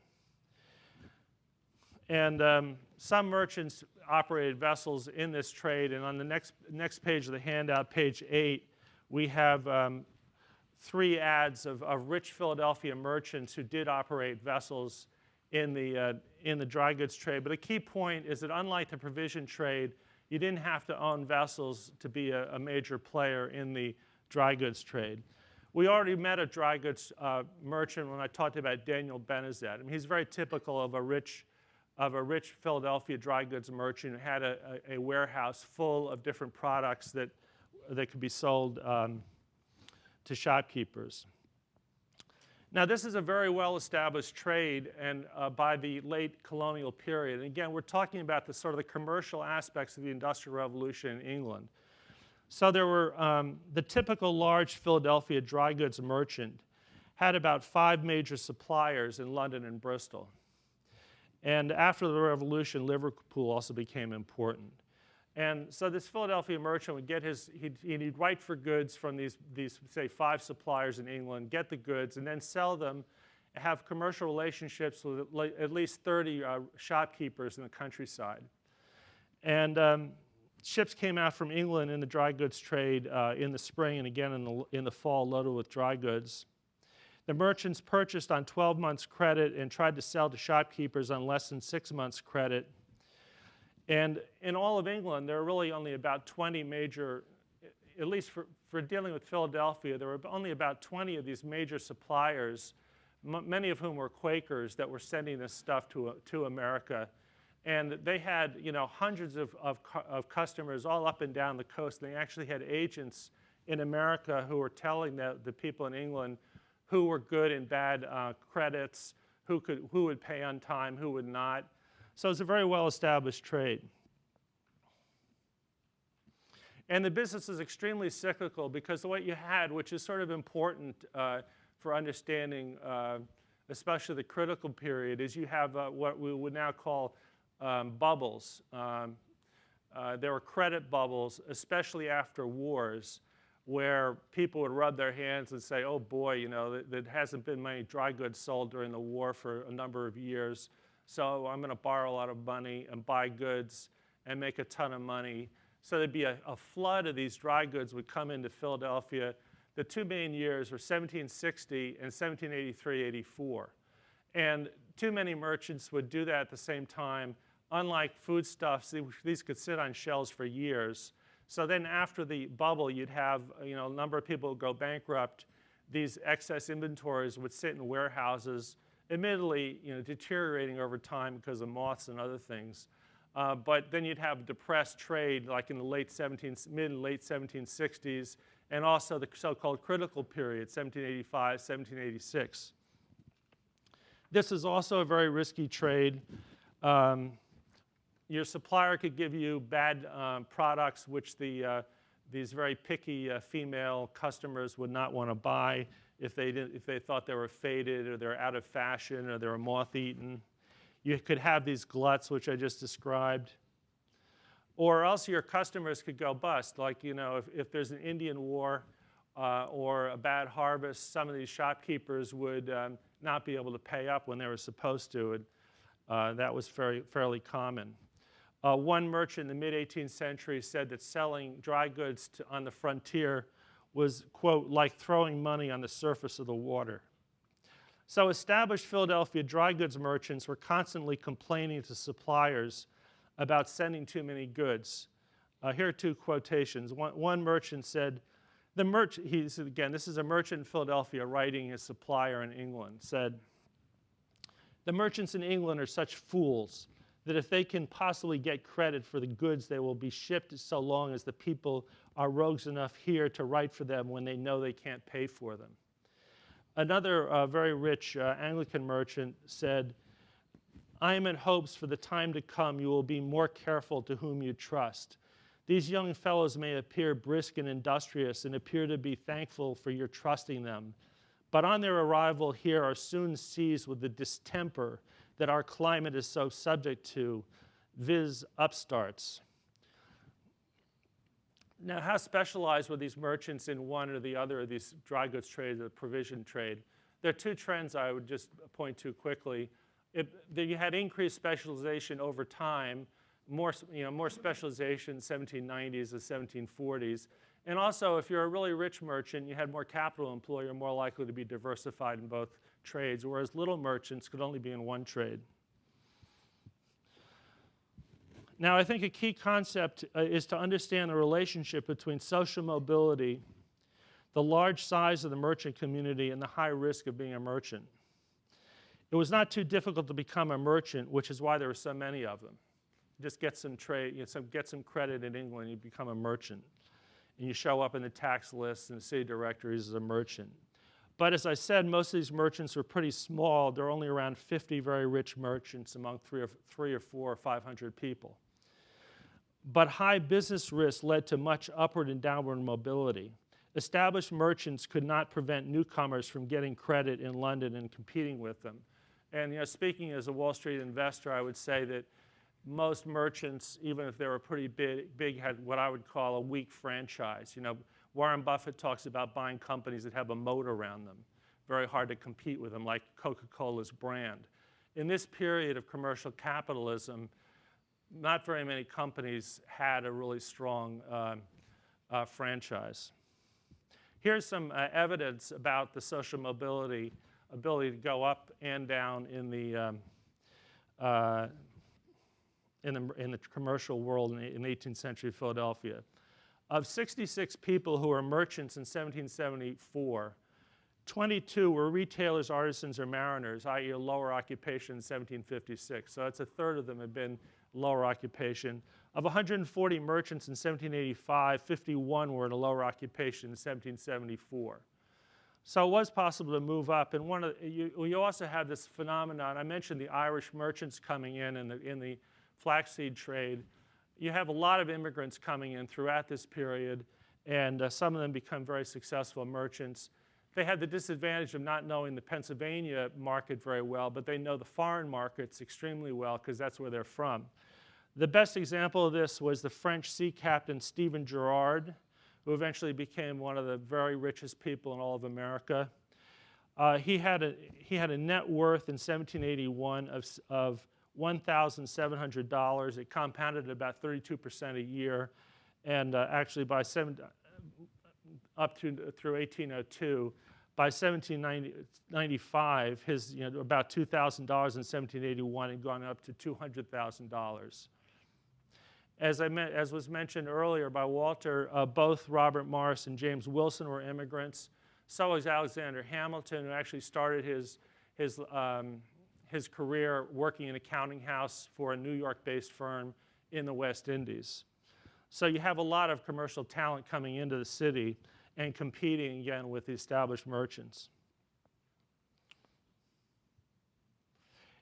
S2: And some merchants operated vessels in this trade, and on the next page of the handout, page 8, we have 3 ads of rich Philadelphia merchants who did operate vessels in the dry goods trade. But a key point is that unlike the provision trade, you didn't have to own vessels to be a major player in the dry goods trade. We already met a dry goods merchant when I talked about Daniel Benezet. I mean, he's very typical of a rich Philadelphia dry goods merchant who had a warehouse full of different products that could be sold to shopkeepers. Now, this is a very well-established trade, and by the late colonial period. And again, we're talking about the sort of the commercial aspects of the Industrial Revolution in England. So there were the typical large Philadelphia dry goods merchant had about 5 major suppliers in London and Bristol. And after the Revolution, Liverpool also became important. And so this Philadelphia merchant would get he'd write for goods from these say 5 suppliers in England, get the goods, and then sell them, have commercial relationships with at least 30 shopkeepers in the countryside. And ships came out from England in the dry goods trade in the spring and again in the fall loaded with dry goods. The merchants purchased on 12 months credit and tried to sell to shopkeepers on less than 6 months credit. And in all of England, there are really only about 20 major, at least for dealing with Philadelphia, there were only about 20 of these major suppliers, many of whom were Quakers, that were sending this stuff to America. And they had, you know, hundreds of customers all up and down the coast. They actually had agents in America who were telling the people in England who were good and bad credits, who would pay on time, who would not. So it's a very well-established trade. And the business is extremely cyclical because what you had, which is sort of important for understanding especially the critical period, is you have what we would now call bubbles. There were credit bubbles, especially after wars, where people would rub their hands and say, oh boy, you know, there hasn't been many dry goods sold during the war for a number of years, so I'm going to borrow a lot of money and buy goods and make a ton of money. So there'd be a flood of these dry goods would come into Philadelphia. The two main years were 1760 and 1783-84. And too many merchants would do that at the same time. Unlike foodstuffs, these could sit on shelves for years. So then after the bubble, you'd have a number of people would go bankrupt. These excess inventories would sit in warehouses, admittedly deteriorating over time because of moths and other things. But then you'd have depressed trade like in the mid and late 1760s, and also the so-called critical period, 1785, 1786. This is also a very risky trade. Your supplier could give you bad products which these very picky female customers would not want to buy if they thought they were faded or they're out of fashion or they were moth-eaten. You could have these gluts, which I just described. Or else your customers could go bust. Like, if there's an Indian war or a bad harvest, some of these shopkeepers would not be able to pay up when they were supposed to. And that was fairly common. One merchant in the mid-18th century said that selling dry goods on the frontier was, quote, like throwing money on the surface of the water. So established Philadelphia dry goods merchants were constantly complaining to suppliers about sending too many goods. Here are two quotations. One merchant said, again, this is a merchant in Philadelphia writing his supplier in England, said, the merchants in England are such fools that if they can possibly get credit for the goods, they will be shipped so long as the people are rogues enough here to write for them when they know they can't pay for them. Another very rich Anglican merchant said, I am in hopes for the time to come you will be more careful to whom you trust. These young fellows may appear brisk and industrious and appear to be thankful for your trusting them, but on their arrival here are soon seized with the distemper that our climate is so subject to, viz. Upstarts. Now, how specialized were these merchants in one or the other of these dry goods trade, the provision trade? There are two trends I would just point to quickly. You had increased specialization over time, more specialization in the 1790s and 1740s. And also, if you're a really rich merchant, you had more capital employed, you're more likely to be diversified in both trades, whereas little merchants could only be in one trade. Now, I think a key concept is to understand the relationship between social mobility, the large size of the merchant community, and the high risk of being a merchant. It was not too difficult to become a merchant, which is why there were so many of them. Just get some trade, get some credit in England, you become a merchant. And you show up in the tax lists and the city directories as a merchant. But as I said, most of these merchants were pretty small. There are only around 50 very rich merchants among 3 or 4 or 500 people. But high business risk led to much upward and downward mobility. Established merchants could not prevent newcomers from getting credit in London and competing with them. And speaking as a Wall Street investor, I would say that most merchants, even if they were pretty big, had what I would call a weak franchise. Warren Buffett talks about buying companies that have a moat around them. Very hard to compete with them, like Coca-Cola's brand. In this period of commercial capitalism, not very many companies had a really strong franchise. Here's some evidence about the social mobility, ability to go up and down in the commercial world in 18th century Philadelphia. Of 66 people who were merchants in 1774, 22 were retailers, artisans, or mariners, i.e. a lower occupation in 1756. So that's a third of them had been lower occupation. Of 140 merchants in 1785, 51 were in a lower occupation in 1774. So it was possible to move up. And you also had this phenomenon. I mentioned the Irish merchants coming in the flaxseed trade. you have a lot of immigrants coming in throughout this period, and some of them become very successful merchants. They had the disadvantage of not knowing the Pennsylvania market very well, but they know the foreign markets extremely well because that's where they're from. The best example of this was the French sea captain Stephen Girard, who eventually became one of the very richest people in all of America. He had a net worth in 1781 of $1,700. It compounded at about 32% a year, and actually up to through 1802. By 1795, his about $2,000 in 1781 had gone up to $200,000. As was mentioned earlier by Walter, both Robert Morris and James Wilson were immigrants. So was Alexander Hamilton, who actually started his career working in an accounting house for a New York-based firm in the West Indies. So you have a lot of commercial talent coming into the city and competing again with the established merchants.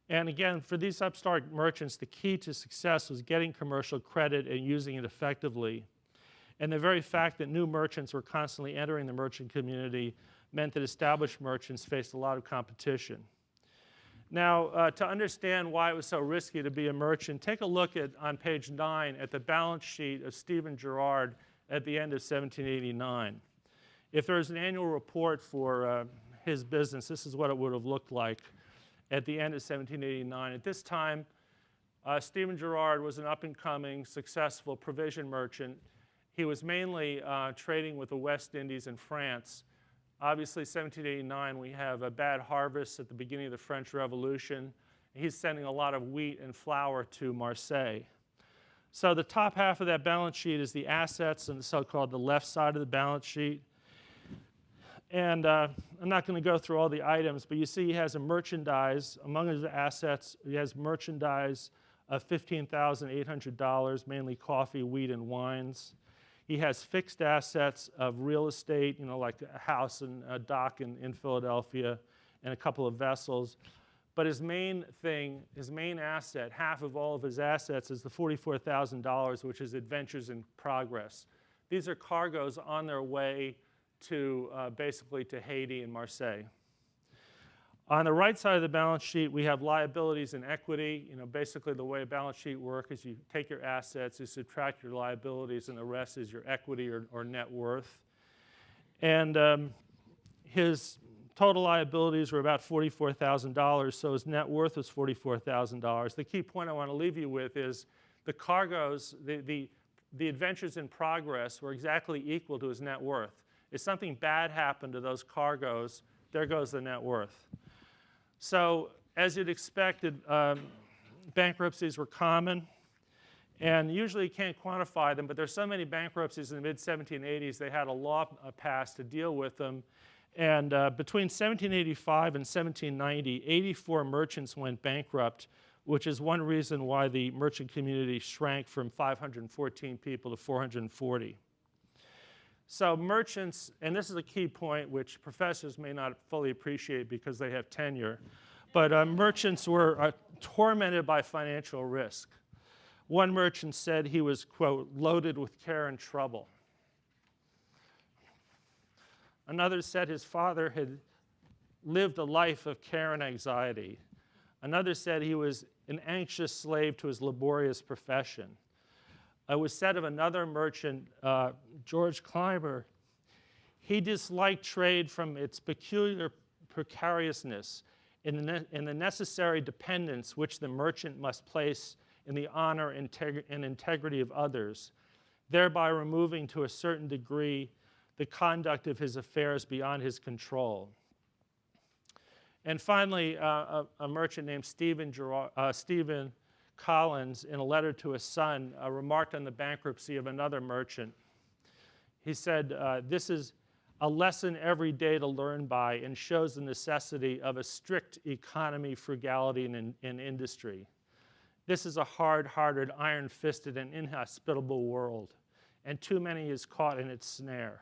S2: And again, for these upstart merchants, the key to success was getting commercial credit and using it effectively. And the very fact that new merchants were constantly entering the merchant community meant that established merchants faced a lot of competition. Now, to understand why it was so risky to be a merchant, take a look on page 9 at the balance sheet of Stephen Girard at the end of 1789. If there was an annual report for his business, this is what it would have looked like at the end of 1789. At this time, Stephen Girard was an up-and-coming, successful provision merchant. He was mainly trading with the West Indies and France. Obviously, 1789, we have a bad harvest at the beginning of the French Revolution. He's sending a lot of wheat and flour to Marseille. So the top half of that balance sheet is the assets and the so-called the left side of the balance sheet. And I'm not going to go through all the items, but you see he has a merchandise. Among his assets, he has merchandise of $15,800, mainly coffee, wheat, and wines. He has fixed assets of real estate, like a house and a dock in Philadelphia and a couple of vessels. But his main asset, half of all of his assets, is the $44,000, which is adventures in progress. These are cargoes on their way to basically to Haiti and Marseille. On the right side of the balance sheet, we have liabilities and equity. Basically the way a balance sheet works is you take your assets, you subtract your liabilities, and the rest is your equity or net worth. And his total liabilities were about $44,000, so his net worth was $44,000. The key point I want to leave you with is the cargoes, the adventures in progress were exactly equal to his net worth. If something bad happened to those cargoes, there goes the net worth. So as you'd expected, bankruptcies were common. And usually you can't quantify them, but there's so many bankruptcies in the mid-1780s, they had a law passed to deal with them. And between 1785 and 1790, 84 merchants went bankrupt, which is one reason why the merchant community shrank from 514 people to 440. So merchants, and this is a key point which professors may not fully appreciate because they have tenure, but merchants were tormented by financial risk. One merchant said he was, quote, loaded with care and trouble. Another said his father had lived a life of care and anxiety. Another said he was an anxious slave to his laborious profession. It was said of another merchant, George Clymer, he disliked trade from its peculiar precariousness in the necessary dependence which the merchant must place in the honor and integrity of others, thereby removing to a certain degree the conduct of his affairs beyond his control. And finally, a merchant named Stephen Collins, in a letter to his son, remarked on the bankruptcy of another merchant. He said, this is a lesson every day to learn by and shows the necessity of a strict economy, frugality, and industry. This is a hard-hearted, iron-fisted, and inhospitable world, and too many is caught in its snare.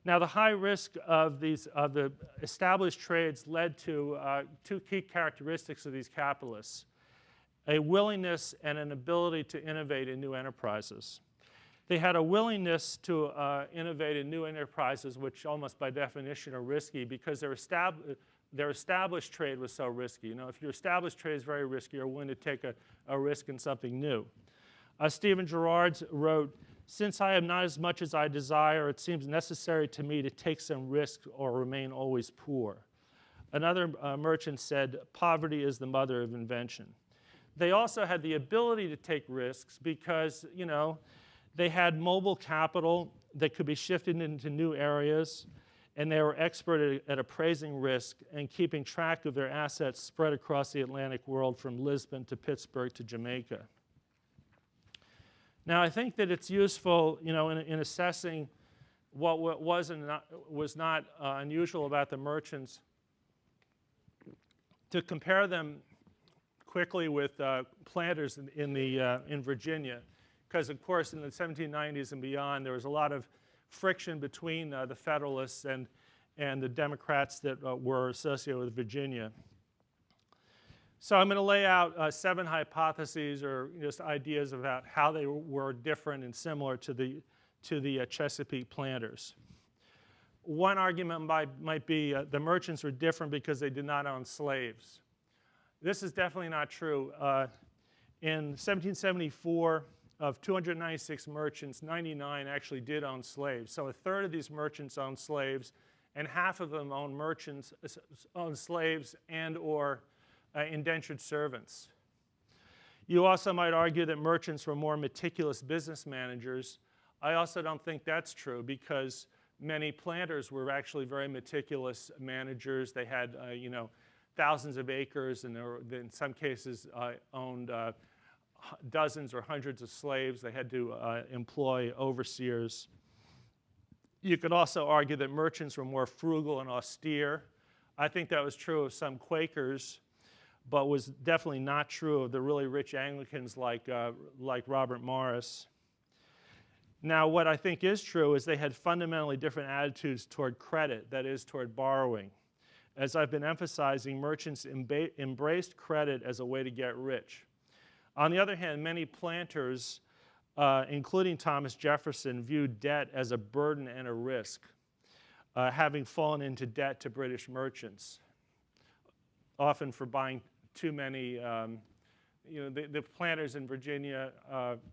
S2: Now, the high risk of the established trades led to two key characteristics of these capitalists. a willingness and an ability to innovate in new enterprises. They had a willingness to innovate in new enterprises, which almost by definition are risky because their established trade was so risky. You know, if your established trade is very risky, you're willing to take a risk in something new. Stephen Girard wrote, "Since I have not as much as I desire, it seems necessary to me to take some risk or remain always poor." Another merchant said, "Poverty is the mother of invention." They also had the ability to take risks because, you know, they had mobile capital that could be shifted into new areas, and they were expert at appraising risk and keeping track of their assets spread across the Atlantic world from Lisbon to Pittsburgh to Jamaica. Now, I think that it's useful, you know, in assessing what was not unusual about the merchants to compare them quickly with planters in Virginia, because of course in the 1790s and beyond there was a lot of friction between the Federalists and the Democrats that were associated with Virginia. So I'm going to lay out 7 hypotheses or just ideas about how they were different and similar to the Chesapeake planters. One argument might be the merchants were different because they did not own slaves. This is definitely not true. In 1774, of 296 merchants, 99 actually did own slaves. So a third of these merchants owned slaves, and half of them owned slaves and or indentured servants. You also might argue that merchants were more meticulous business managers. I also don't think that's true because many planters were actually very meticulous managers. They had, you know, thousands of acres, and in some cases owned dozens or hundreds of slaves. They had to employ overseers. You could also argue that merchants were more frugal and austere. I think that was true of some Quakers, but was definitely not true of the really rich Anglicans like Robert Morris. Now, what I think is true is they had fundamentally different attitudes toward credit, that is, toward borrowing. As I've been emphasizing, merchants embraced credit as a way to get rich. On the other hand, many planters, including Thomas Jefferson, viewed debt as a burden and a risk, having fallen into debt to British merchants, often for buying too many. You know, the planters in Virginia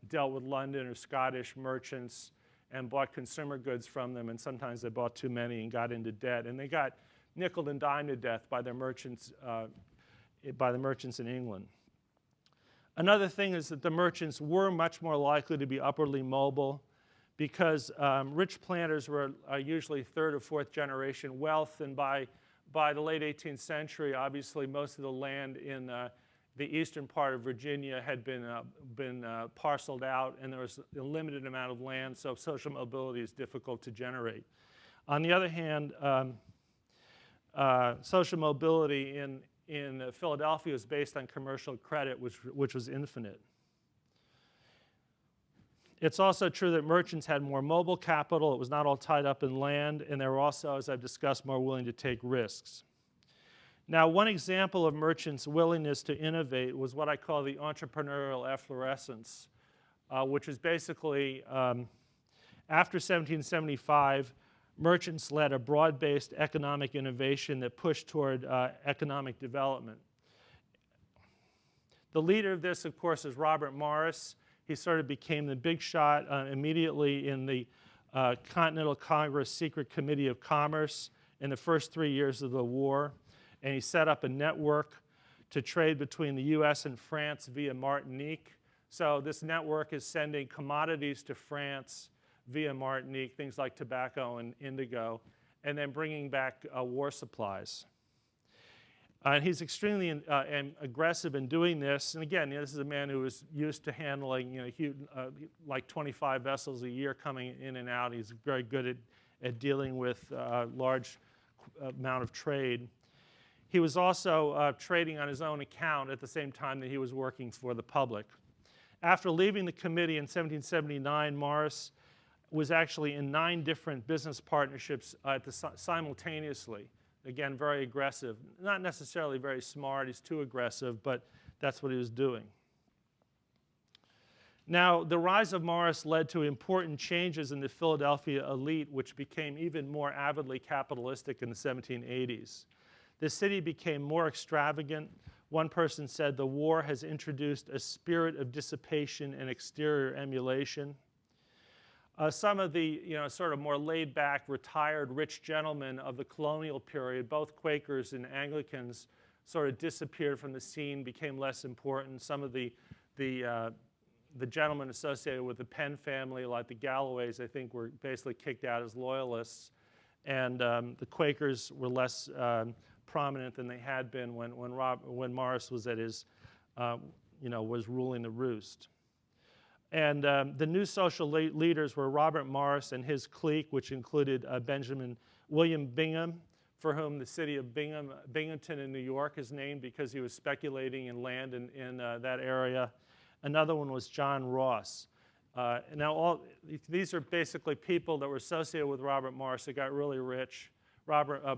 S2: dealt with London or Scottish merchants and bought consumer goods from them, and sometimes they bought too many and got into debt, and they got nickeled and dimed to death by the merchants in England. Another thing is that the merchants were much more likely to be upwardly mobile because rich planters were usually 3rd or 4th generation wealth, and by the late 18th century, obviously most of the land in the eastern part of Virginia had been parceled out, and there was a limited amount of land, so social mobility is difficult to generate. On the other hand, social mobility in Philadelphia was based on commercial credit, which was infinite. It's also true that merchants had more mobile capital. It was not all tied up in land, and they were also, as I've discussed, more willing to take risks. Now, one example of merchants' willingness to innovate was what I call the entrepreneurial efflorescence, which is basically, after 1775, merchants led a broad-based economic innovation that pushed toward economic development. The leader of this, of course, is Robert Morris. He sort of became the big shot immediately in the Continental Congress Secret Committee of Commerce in the first 3 years of the war. And he set up a network to trade between the US and France via Martinique. So this network is sending commodities to France via Martinique, things like tobacco and indigo, and then bringing back war supplies. And he's extremely aggressive in doing this. And again, this is a man who was used to handling, you know, huge, like 25 vessels a year coming in and out. He's very good at dealing with large amount of trade. He was also trading on his own account at the same time that he was working for the public. After leaving the committee in 1779, Morris was actually in 9 different business partnerships simultaneously. Again, very aggressive. Not necessarily very smart. He's too aggressive, but that's what he was doing. Now, the rise of Morris led to important changes in the Philadelphia elite, which became even more avidly capitalistic in the 1780s. The city became more extravagant. One person said the war has introduced a spirit of dissipation and exterior emulation. Some of the sort of more laid-back, retired, rich gentlemen of the colonial period, both Quakers and Anglicans, sort of disappeared from the scene, became less important. Some of the gentlemen associated with the Penn family, like the Galloways, I think were basically kicked out as loyalists. And the Quakers were less prominent than they had been when Morris was at his, was ruling the roost. And the new social leaders were Robert Morris and his clique, which included William Bingham, for whom the city of Binghamton in New York is named because he was speculating in land in that area. Another one was John Ross. Now, these are basically people that were associated with Robert Morris that got really rich.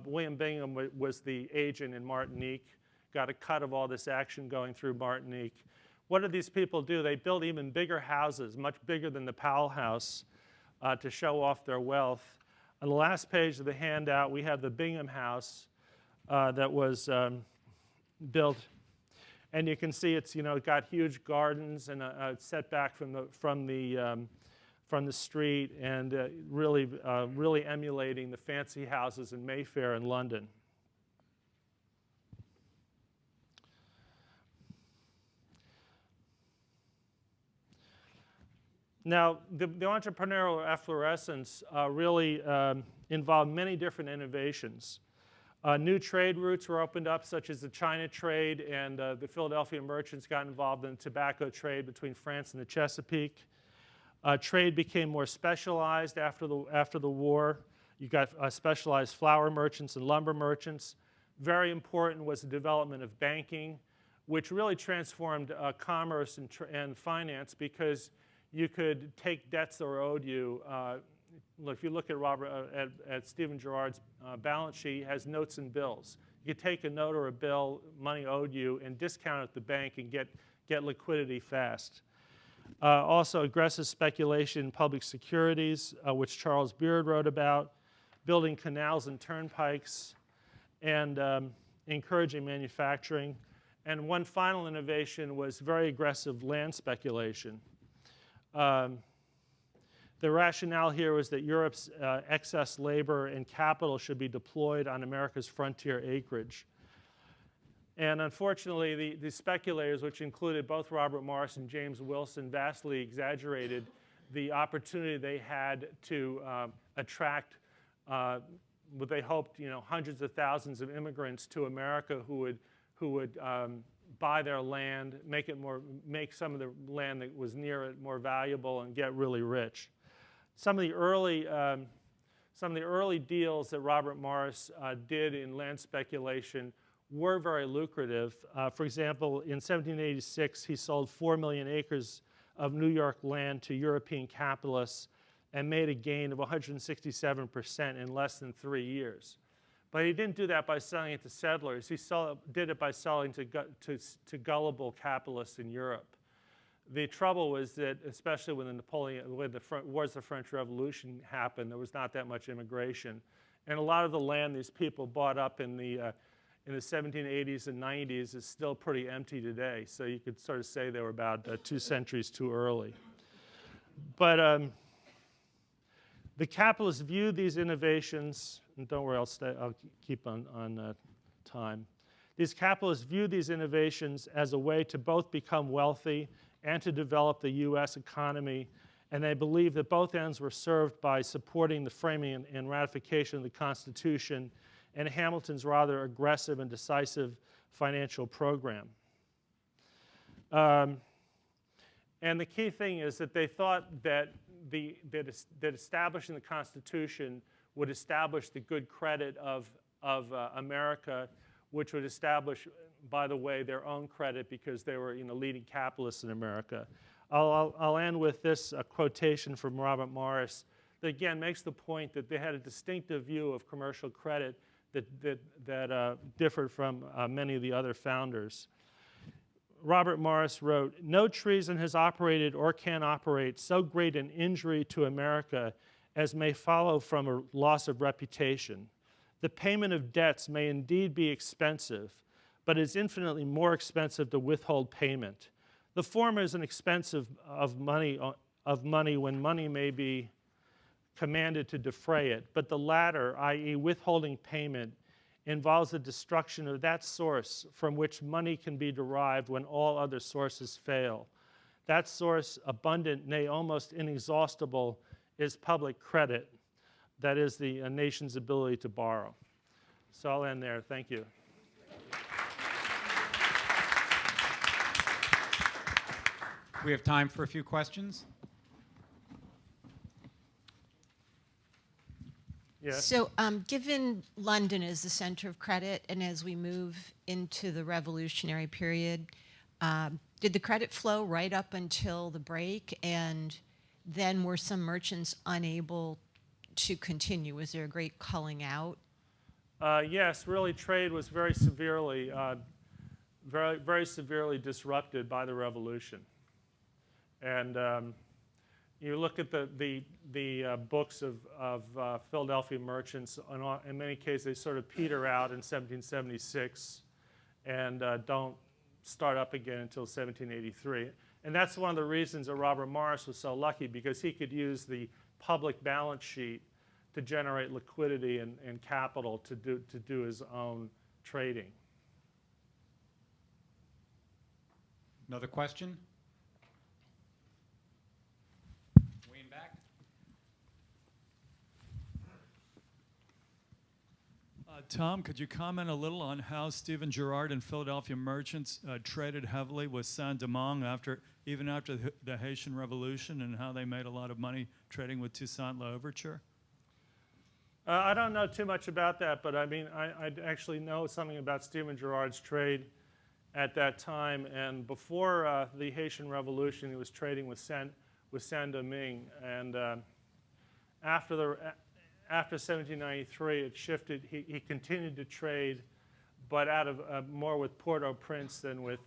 S2: William Bingham was the agent in Martinique, got a cut of all this action going through Martinique. What did these people do? They built even bigger houses, much bigger than the Powell House, to show off their wealth. On the last page of the handout, we have the Bingham House that was built. And you can see it's it got huge gardens and a setback from the street, and really emulating the fancy houses in Mayfair in London. Now, the entrepreneurial efflorescence really involved many different innovations. New trade routes were opened up, such as the China trade, and the Philadelphia merchants got involved in the tobacco trade between France and the Chesapeake. Trade became more specialized after the war. You got specialized flour merchants and lumber merchants. Very important was the development of banking, which really transformed commerce and finance, because you could take debts that were owed you. If you look at Stephen Girard's balance sheet, he has notes and bills. You could take a note or a bill, money owed you, and discount it at the bank and get liquidity fast. Also, aggressive speculation in public securities, which Charles Beard wrote about, building canals and turnpikes, and encouraging manufacturing. And one final innovation was very aggressive land speculation. The rationale here was that Europe's excess labor and capital should be deployed on America's frontier acreage. And unfortunately, the speculators, which included both Robert Morris and James Wilson, vastly exaggerated the opportunity they had to attract what they hoped, hundreds of thousands of immigrants to America who would buy their land, make some of the land that was near it more valuable, and get really rich. Some of the early deals that Robert Morris did in land speculation were very lucrative. For example, in 1786, he sold 4 million acres of New York land to European capitalists and made a gain of 167% in less than 3 years. But he didn't do that by selling it to settlers. He did it by selling to gullible capitalists in Europe. The trouble was that, especially when the Wars of the French Revolution happened, there was not that much immigration. And a lot of the land these people bought up in the 1780s and 90s is still pretty empty today. So you could sort of say they were about 2 centuries too early. But the capitalists viewed these innovations, and don't worry, I'll keep on time. These capitalists viewed these innovations as a way to both become wealthy and to develop the U.S. economy, and they believed that both ends were served by supporting the framing and ratification of the Constitution and Hamilton's rather aggressive and decisive financial program. And the key thing is that they thought that establishing the Constitution would establish the good credit of America, which would establish, by the way, their own credit because they were leading capitalists in America. I'll end with this quotation from Robert Morris that again makes the point that they had a distinctive view of commercial credit that differed from many of the other founders. Robert Morris wrote, "No treason has operated or can operate so great an injury to America as may follow from a loss of reputation. The payment of debts may indeed be expensive, but it is infinitely more expensive to withhold payment. The former is an expense of money when money may be commanded to defray it, but the latter, i.e. withholding payment, involves the destruction of that source from which money can be derived when all other sources fail. That source, abundant, nay, almost inexhaustible, is public credit. That is the nation's ability to borrow." So I'll end there. Thank you.
S1: We have time for a few questions.
S2: Yes.
S3: So given London is the center of credit, and as we move into the revolutionary period, did the credit flow right up until the break, and then were some merchants unable to continue? Was there a great culling out?
S2: Yes, really trade was very severely disrupted by the revolution. And you look at the books of Philadelphia merchants, in many cases they sort of peter out in 1776 and don't start up again until 1783. And that's one of the reasons that Robert Morris was so lucky, because he could use the public balance sheet to generate liquidity and capital to do his own trading.
S1: Another question? Way in back.
S4: Tom, could you comment a little on how Stephen Girard and Philadelphia merchants traded heavily with Saint-Domingue even after the Haitian Revolution, and how they made a lot of money trading with Toussaint L'Ouverture?
S2: I don't know too much about that, but I mean, I actually know something about Stephen Girard's trade at that time. And before the Haitian Revolution, he was trading with Saint-Domingue. And after 1793, it shifted. He continued to trade, but out of more with Port-au-Prince than with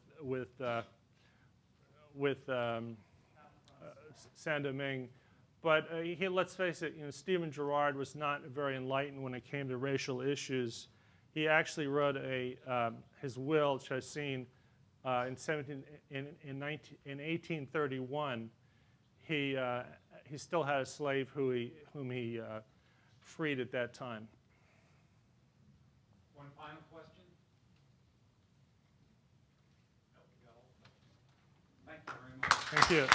S2: Saint-Domingue. But let's face it, Stephen Girard was not very enlightened when it came to racial issues. He actually wrote his will, which I've seen in 1831. He still had a slave whom he freed at that time.
S1: One final question? Nope, we got all. Thank you very much.
S2: Thank you.